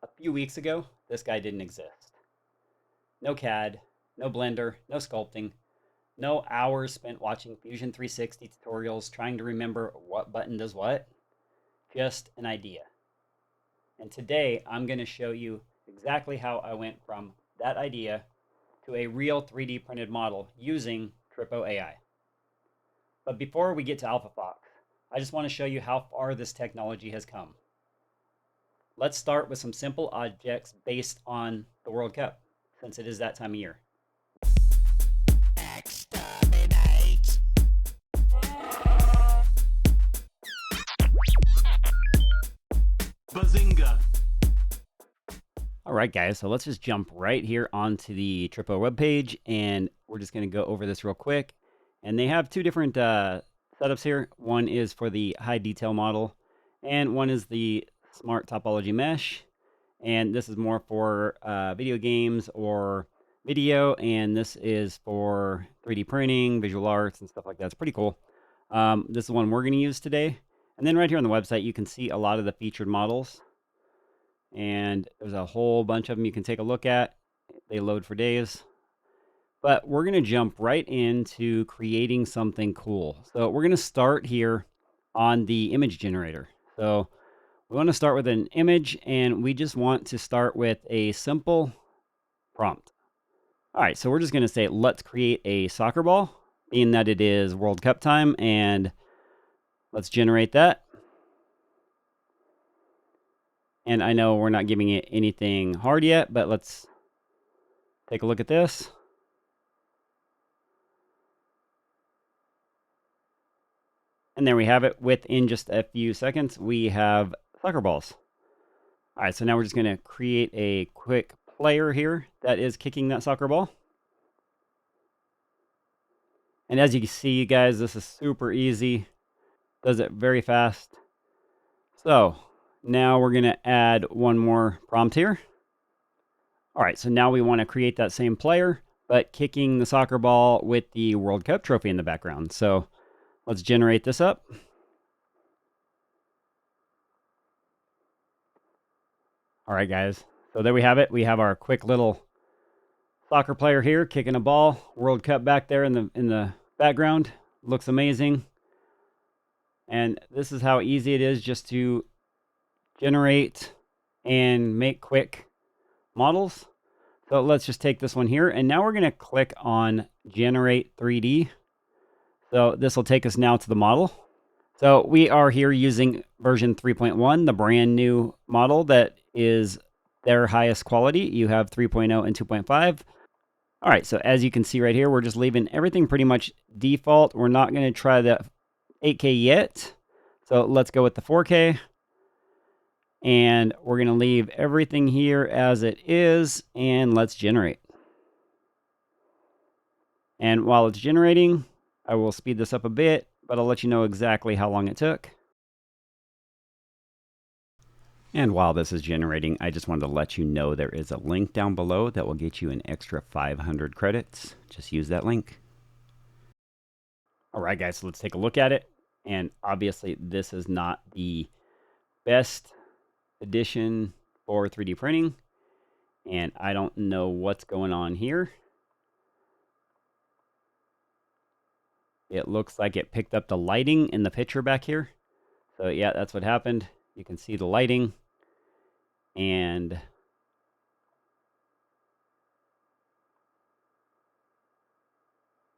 a few weeks ago, this guy didn't exist. No CAD, no Blender, no sculpting, no hours spent watching Fusion 360 tutorials trying to remember what button does what, just an idea. And today I'm going to show you exactly how I went from that idea to a real 3D printed model using Tripo AI. But before we get to AlphaFox, I just want to show you how far this technology has come. Let's start with some simple objects based on the World Cup, since it is that time of year. Exterminate! Bazinga! All right, guys, so let's just jump right here onto the Tripo webpage, and we're just going to go over this real quick. And they have two different setups here. One is for the high detail model, and one is the smart topology mesh. And this is more for video games or video, and this is for 3D printing, visual arts, and stuff like that. It's pretty cool. This is the one we're going to use today. And then right here on the website, you can see a lot of the featured models. And there's a whole bunch of them you can take a look at. They load for days. But we're going to jump right into creating something cool. So we're going to start here on the image generator. So we want to start with an image, and we just want to start with a simple prompt. All right, so we're just going to say, let's create a soccer ball, being that it is World Cup time, and let's generate that. And I know we're not giving it anything hard yet, but let's take a look at this. And there we have it. Within just a few seconds, we have soccer balls. All right, so now we're just going to create a quick player here that is kicking that soccer ball. And as you can see, guys, this is super easy. Does it very fast. So now we're going to add one more prompt here. All right, so now we want to create that same player, but kicking the soccer ball with the World Cup trophy in the background. So let's generate this up. All right, guys. So there we have it. We have our quick little soccer player here kicking a ball. World Cup back there in the background. Looks amazing. And this is how easy it is just to generate and make quick models. So let's just take this one here. And now we're going to click on Generate 3D. So this will take us now to the model. So we are here using version 3.1, the brand new model that is their highest quality. You have 3.0 and 2.5. All right, so as you can see right here, we're just leaving everything pretty much default. We're not going to try the 8K yet. So let's go with the 4K. And we're going to leave everything here as it is, and let's generate. And while it's generating, I will speed this up a bit, but I'll let you know exactly how long it took. And while this is generating, I just wanted to let you know there is a link down below that will get you an extra 500 credits. Just use that link. All right, guys, so let's take a look at it. And obviously, this is not the best edition for 3D printing. And I don't know what's going on here. It looks like it picked up the lighting in the picture back here. So yeah, that's what happened. You can see the lighting. And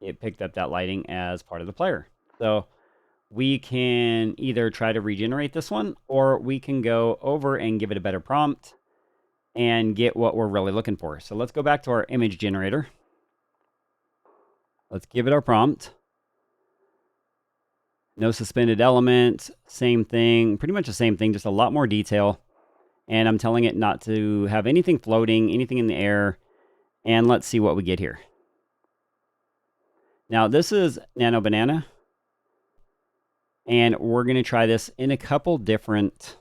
it picked up that lighting as part of the player. So we can either try to regenerate this one, or we can go over and give it a better prompt and get what we're really looking for. So let's go back to our image generator. Let's give it our prompt. No suspended element, same thing, pretty much the same thing, just a lot more detail. And I'm telling it not to have anything floating, anything in the air. And let's see what we get here. Now this is Nano Banana. And we're going to try this in a couple different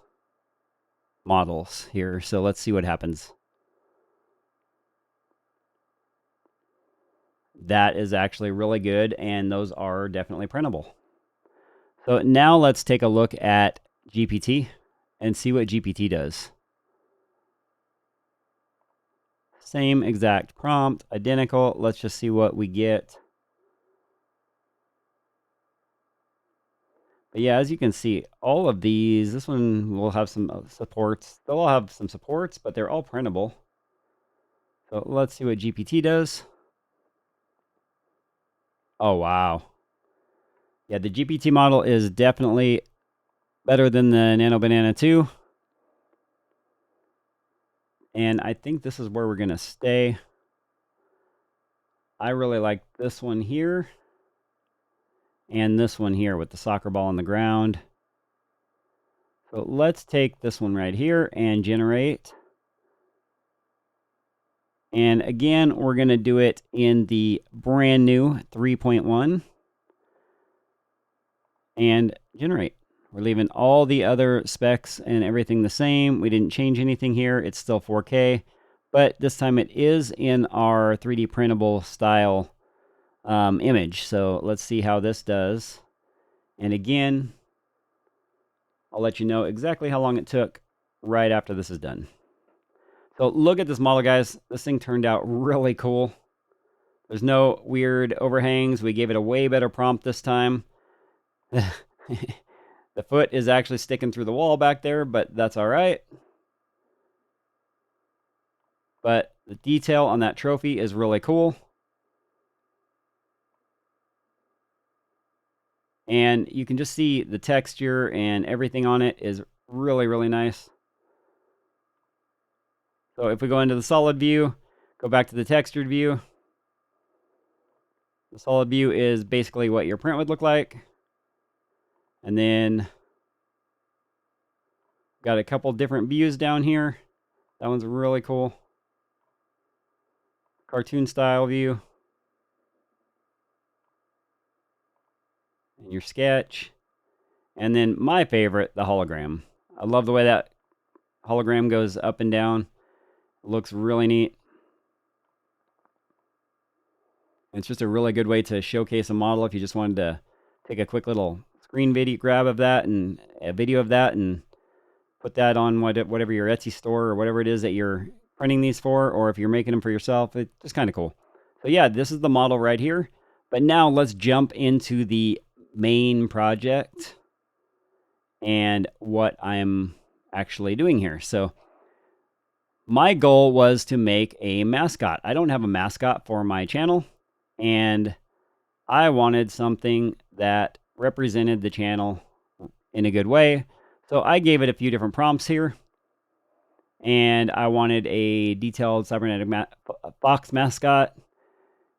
models here. So let's see what happens. That is actually really good, and those are definitely printable. So now let's take a look at GPT and see what GPT does. Same exact prompt, identical. Let's just see what we get. But yeah, as you can see, all of these, this one will have some supports. They'll all have some supports, but they're all printable. So let's see what GPT does. Oh, wow. Yeah, the GPT model is definitely better than the Nano Banana 2. And I think this is where we're going to stay. I really like this one here. And this one here with the soccer ball on the ground. So let's take this one right here and generate. And again, we're going to do it in the brand new 3.1 and generate. We're leaving all the other specs and everything the same. We didn't change anything here. It's still 4K, but this time it is in our 3D printable style image. So let's see how this does. And again, I'll let you know exactly how long it took right after this is done. So look at this model, guys. This thing turned out really cool. There's no weird overhangs. We gave it a way better prompt this time. The foot is actually sticking through the wall back there, but that's all right. But the detail on that trophy is really cool. And you can just see the texture and everything on it is really, really nice. So if we go into the solid view, go back to the textured view. The solid view is basically what your print would look like. And then got a couple different views down here. That one's really cool. Cartoon style view. And your sketch. And then my favorite, the hologram. I love the way that hologram goes up and down. It looks really neat. It's just a really good way to showcase a model if you just wanted to take a quick little screen video grab of that and a video of that and put that on whatever your Etsy store or whatever it is that you're printing these for, or if you're making them for yourself. It's just kind of cool. So yeah, this is the model right here. But now let's jump into the main project and what I'm actually doing here. So my goal was to make a mascot. I don't have a mascot for my channel, and I wanted something that represented the channel in a good way. So I gave it a few different prompts here, and I wanted a detailed cybernetic fox mascot.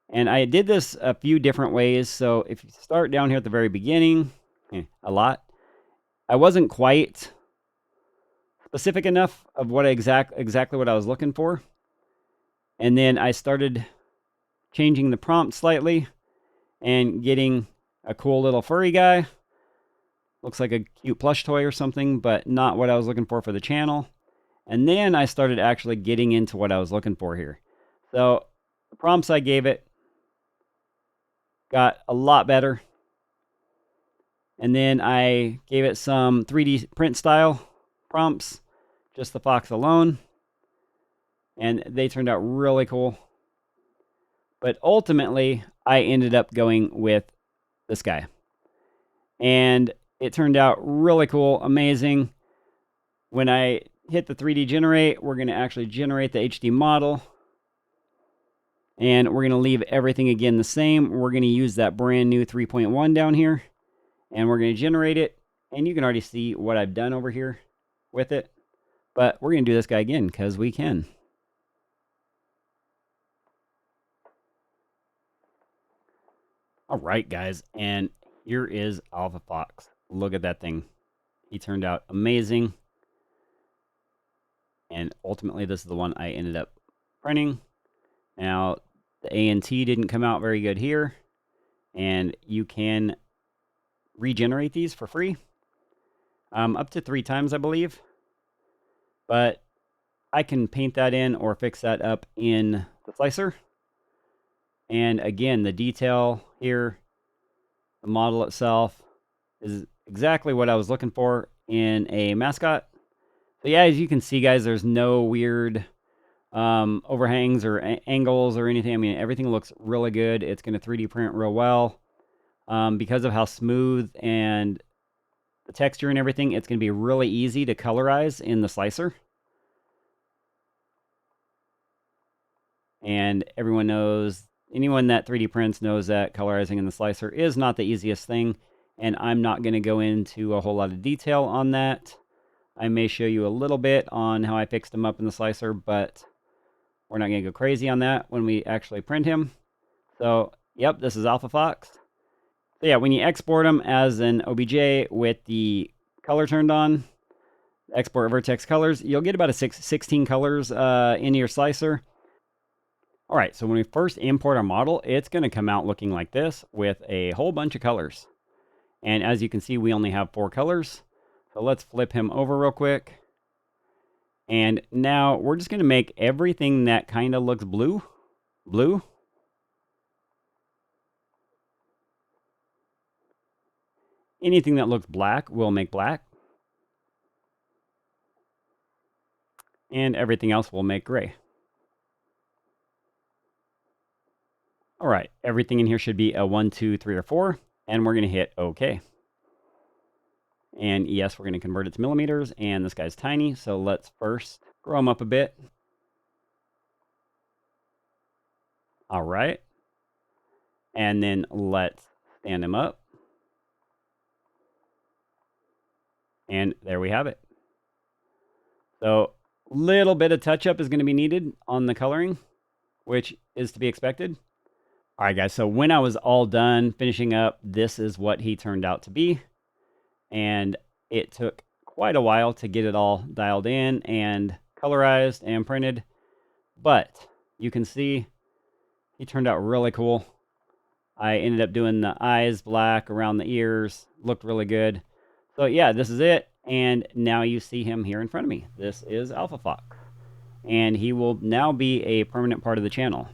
And I did this a few different ways. So if you start down here at the very beginning, a lot, I wasn't quite specific enough of what exactly what I was looking for. And then I started changing the prompt slightly and getting a cool little furry guy. Looks like a cute plush toy or something, but not what I was looking for the channel. And then I started actually getting into what I was looking for here. So the prompts I gave it got a lot better. And then I gave it some 3D print style prompts, just the fox alone. And they turned out really cool. But ultimately, I ended up going with this guy. And it turned out really cool, amazing. When I hit the 3D generate, we're going to actually generate the HD model. And we're going to leave everything again the same. We're going to use that brand new 3.1 down here. And we're going to generate it. And you can already see what I've done over here with it. But we're going to do this guy again because we can. All right, guys. And here is AlphaFox. Look at that thing. He turned out amazing. And ultimately, this is the one I ended up printing. Now, the ANT didn't come out very good here. And you can regenerate these for free. Up to 3 times, I believe. But I can paint that in or fix that up in the slicer. And again, the detail here, the model itself, is exactly what I was looking for in a mascot. So yeah, as you can see, guys, there's no weird overhangs or angles or anything. I mean, everything looks really good. It's going to 3D print real well. Because of how smooth and the texture and everything, it's going to be really easy to colorize in the slicer. And everyone knows, anyone that 3D prints knows that colorizing in the slicer is not the easiest thing. And I'm not going to go into a whole lot of detail on that. I may show you a little bit on how I fixed them up in the slicer, but we're not going to go crazy on that when we actually print him. So, yep, this is AlphaFox. So yeah, when you export them as an OBJ with the color turned on, export vertex colors, you'll get about 16 colors into your slicer. All right, so when we first import our model, it's going to come out looking like this with a whole bunch of colors. And as you can see, we only have 4 colors. So let's flip him over real quick. And now we're just going to make everything that kind of looks blue, blue. Anything that looks black, we'll make black. And everything else we'll make gray. All right, everything in here should be a 1, 2, 3, or 4. And we're going to hit OK. And yes, we're going to convert it to millimeters. And this guy's tiny, so let's first grow him up a bit. All right. And then let's stand him up. And there we have it. So a little bit of touch up is going to be needed on the coloring, which is to be expected. All right, guys. So when I was all done finishing up, this is what he turned out to be. And it took quite a while to get it all dialed in and colorized and printed. But you can see he turned out really cool. I ended up doing the eyes black around the ears. Looked really good. So yeah, this is it. And now you see him here in front of me. This is AlphaFox. And he will now be a permanent part of the channel.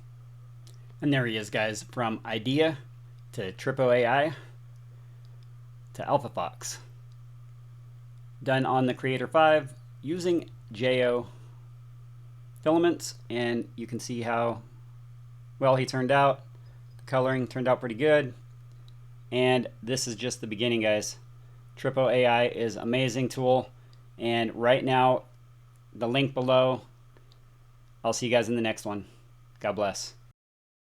And there he is, guys. From idea to Tripo AI to AlphaFox. Done on the Creator 5 using JO filaments. And you can see how well he turned out. The coloring turned out pretty good. And this is just the beginning, guys. Tripo AI is an amazing tool. And right now, the link below. I'll see you guys in the next one. God bless.